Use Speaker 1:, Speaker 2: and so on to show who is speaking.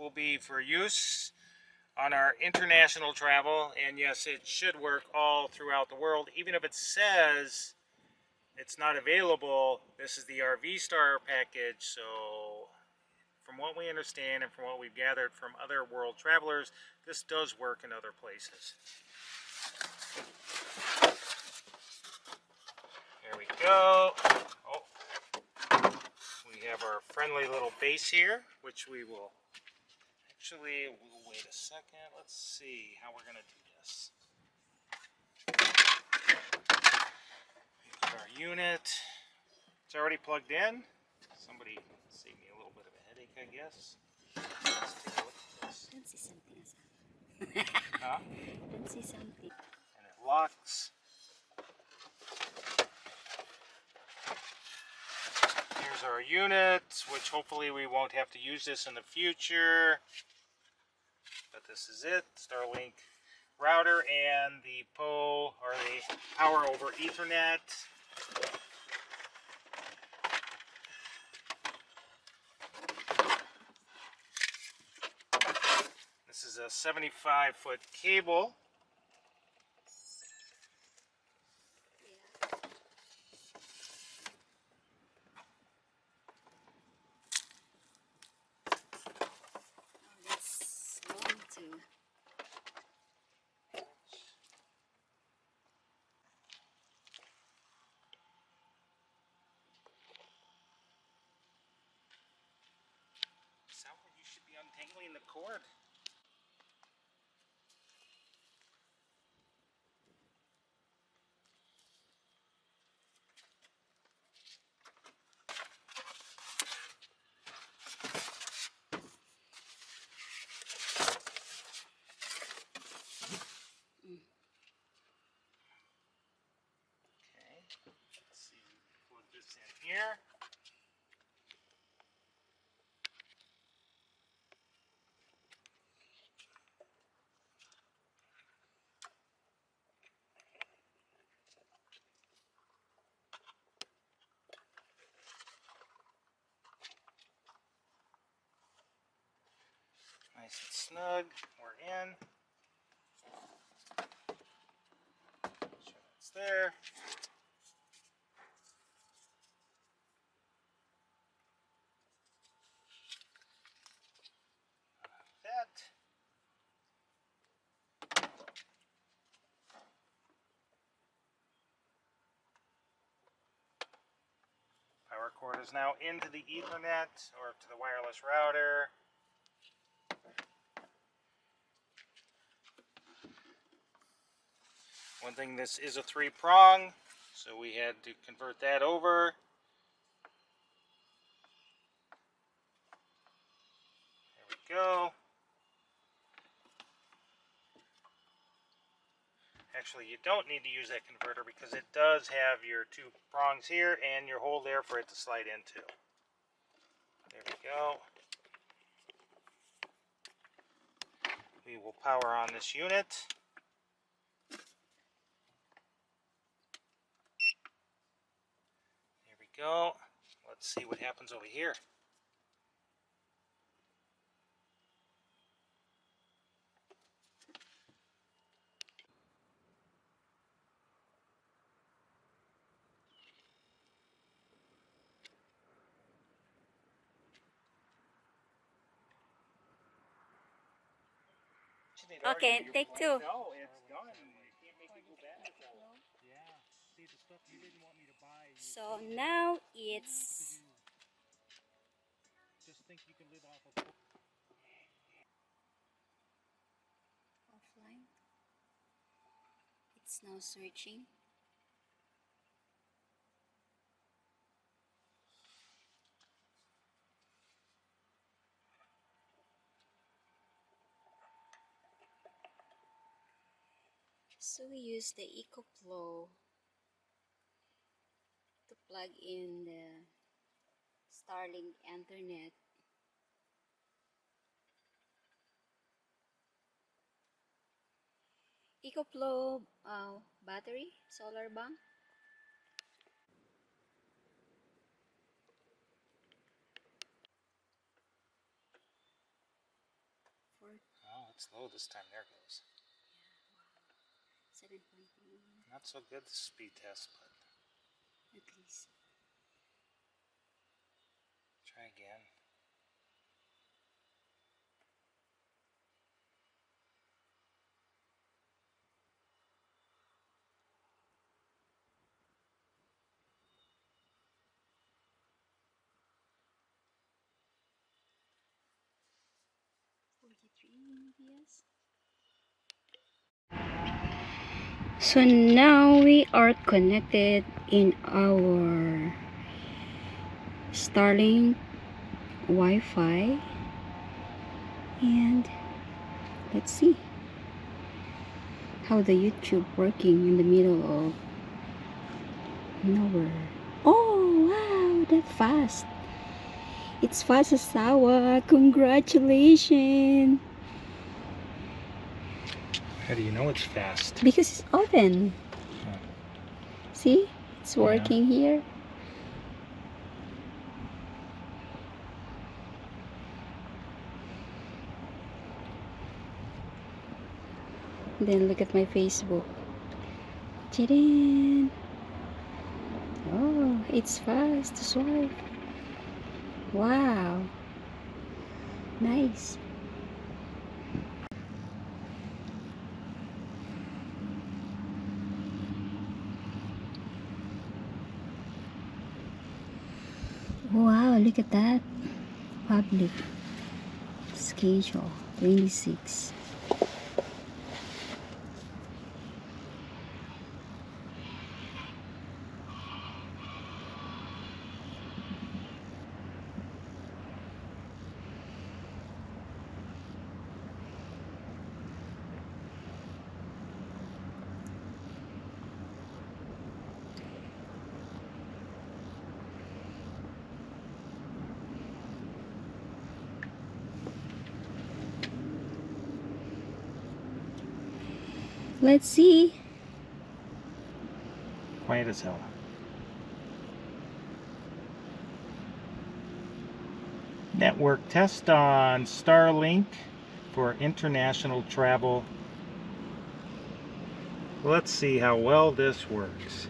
Speaker 1: will be for use on our international travel, and yes, it should work all throughout the world. Even if it says it's not available, this is the RV Star package, so from what we understand and from what we've gathered from other world travelers, this does work in other places. There we go. Oh, we have our friendly little base here, which we will actually, we'll wait a second. Let's see how we're going to do this. Put our unit. It's already plugged in. Somebody saved me a little bit of a headache, I guess. Let's take a look at this.
Speaker 2: Don't see something.
Speaker 1: Huh?
Speaker 2: Don't see something.
Speaker 1: And it locks. Here's our unit, which hopefully we won't have to use this in the future. But this is it. STARLINK router and the PO, or the power over Ethernet. This is a 75-foot cable.
Speaker 2: That's long too.
Speaker 1: So you should be untangling the cord. Let's see, plug this in here. Nice and snug. We're in. Make sure that's there. That. Power cord is now into the Ethernet or to the wireless router. One thing, this is a 3-prong, so we had to convert that over. There we go. Actually, you don't need to use that converter because it does have your 2 prongs here and your hole there for it to slide into. There we go. We will power on this unit. There we go. Let's see what happens over here.
Speaker 2: Okay, take 2.
Speaker 1: No, it's done. You can't make it go back. Yeah. See, the stuff you didn't want me to buy.
Speaker 2: So now it's
Speaker 1: Just think you can live off of.
Speaker 2: offline. It's now searching. So we use the EcoFlow to plug in the Starlink internet. EcoFlow battery, solar bank.
Speaker 1: it's low this time. There it goes.
Speaker 2: 7.1
Speaker 1: Not so good the speed test, but
Speaker 2: at least.
Speaker 1: try again.
Speaker 2: Yes. So now we are connected in our Starlink Wi-Fi, and let's see how the YouTube working in the middle of nowhere. Oh wow, that fast! It's fast as Sawa. Congratulations!
Speaker 1: How do you know it's fast?
Speaker 2: Because it's open.
Speaker 1: Oh.
Speaker 2: See, it's working here. Then look at my Facebook. Jidin. Oh, it's fast to swipe. Wow. Nice. Wow, look at that. Public schedule 26. Let's see.
Speaker 1: Quiet as hell. Network test on STARLINK for international travel. Let's see how well this works.